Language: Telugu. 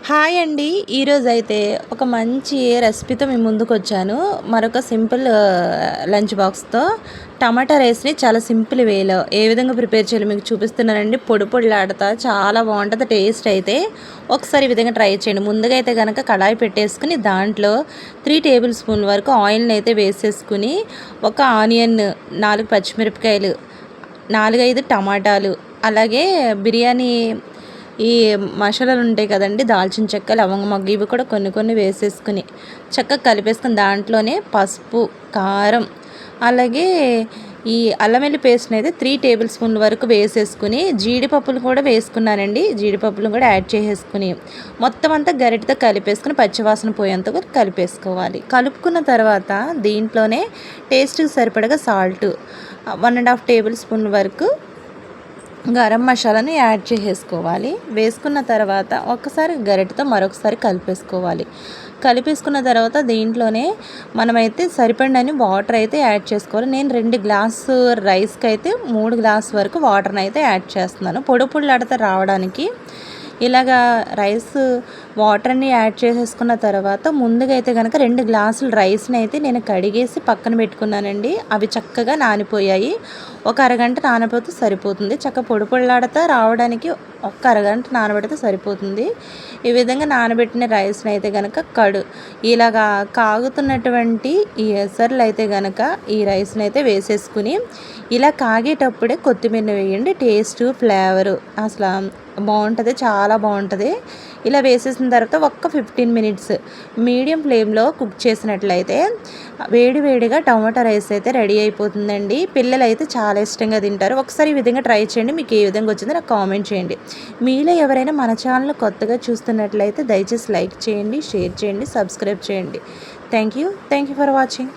హాయ్ అండి. ఈరోజైతే ఒక మంచి రెసిపీతో మీ ముందుకొచ్చాను. మరొక సింపుల్ లంచ్ బాక్స్‌తో టమాటా రైస్‌ని చాలా సింపుల్ వేలో ఏ విధంగా ప్రిపేర్ చేయాలో మీకు చూపిస్తున్నానండి. పొడి పొడిలాడతా చాలా బాగుంటుంది టేస్ట్ అయితే. ఒకసారి ఈ విధంగా ట్రై చేయండి. ముందుగా అయితే గనక కడాయి పెట్టేసుకుని దాంట్లో 3 టేబుల్ స్పూన్ల వరకు ఆయిల్‌ని అయితే వేసేసుకుని ఒక ఆనియన్, 4 పచ్చిమిరపకాయలు, 4, 5 టమాటాలు, అలాగే బిర్యానీ ఈ మసాలాలు ఉంటాయి కదండి, దాల్చిన చెక్క, లవంగ మొగ్గ, ఇవి కూడా కొన్ని కొన్ని వేసేసుకుని చక్కగా కలిపేసుకుని దాంట్లోనే పసుపు, కారం, అలాగే ఈ అల్లం వెల్లుల్లి పేస్ట్ని అయితే 3 టేబుల్ స్పూన్ల వరకు వేసేసుకుని జీడిపప్పులు కూడా వేసుకున్నానండి. జీడిపప్పులు కూడా యాడ్ చేసేసుకుని మొత్తం అంతా గరిటతో కలిపేసుకుని పచ్చివాసన పోయేంత వరకు కలిపేసుకోవాలి. కలుపుకున్న తర్వాత దీంట్లోనే టేస్ట్కి సరిపడగా సాల్ట్, 1.5 టేబుల్ స్పూన్ల వరకు గరం మసాలాను యాడ్ చేసేసుకోవాలి. వేసుకున్న తర్వాత ఒక్కసారి గరిటెతో మరొకసారి కలిపేసుకోవాలి. కలిపేసుకున్న తర్వాత దీంట్లోనే మనమైతే సరిపడినన్ని వాటర్ అయితే యాడ్ చేసుకోవాలి. నేను 2 గ్లాసు రైస్కి అయితే 3 గ్లాస్ వరకు వాటర్ని అయితే యాడ్ చేస్తున్నాను. పొడి పొడిలాడితే రావడానికి ఇలాగా రైస్ వాటర్ని యాడ్ చేసేసుకున్న తర్వాత ముందుగా అయితే కనుక 2 గ్లాసులు రైస్ని అయితే నేను కడిగేసి పక్కన పెట్టుకున్నానండి. అవి చక్కగా నానిపోయాయి. ఒక అరగంట నానబోతే సరిపోతుంది. చక్కగా పొడి పొడిలాడుతూ రావడానికి ఒక్క అరగంట నానబెడితే సరిపోతుంది. ఈ విధంగా నానబెట్టిన రైస్ని అయితే కనుక ఇలాగా కాగుతున్నటువంటి ఈ ఎసర్లు అయితే కనుక ఈ రైస్ని అయితే వేసేసుకుని ఇలా కాగేటప్పుడే కొత్తిమీర వేయండి. టేస్ట్ ఫ్లేవరు అసలు బాగుంటుంది, చాలా బాగుంటుంది. ఇలా వేసేసిన తర్వాత ఒక్క 15 మినిట్స్ మీడియం ఫ్లేమ్లో కుక్ చేసినట్లయితే వేడివేడిగా టమాటా రైస్ అయితే రెడీ అయిపోతుందండి. పిల్లలు అయితే చాలా ఇష్టంగా తింటారు. ఒకసారి ఈ విధంగా ట్రై చేయండి. మీకు ఏ విధంగా వచ్చిందో నాకు కామెంట్ చేయండి. మీలో ఎవరైనా మన ఛానల్ కొత్తగా చూస్తున్నట్లయితే దయచేసి లైక్ చేయండి, షేర్ చేయండి, సబ్స్క్రైబ్ చేయండి. Thank you for watching.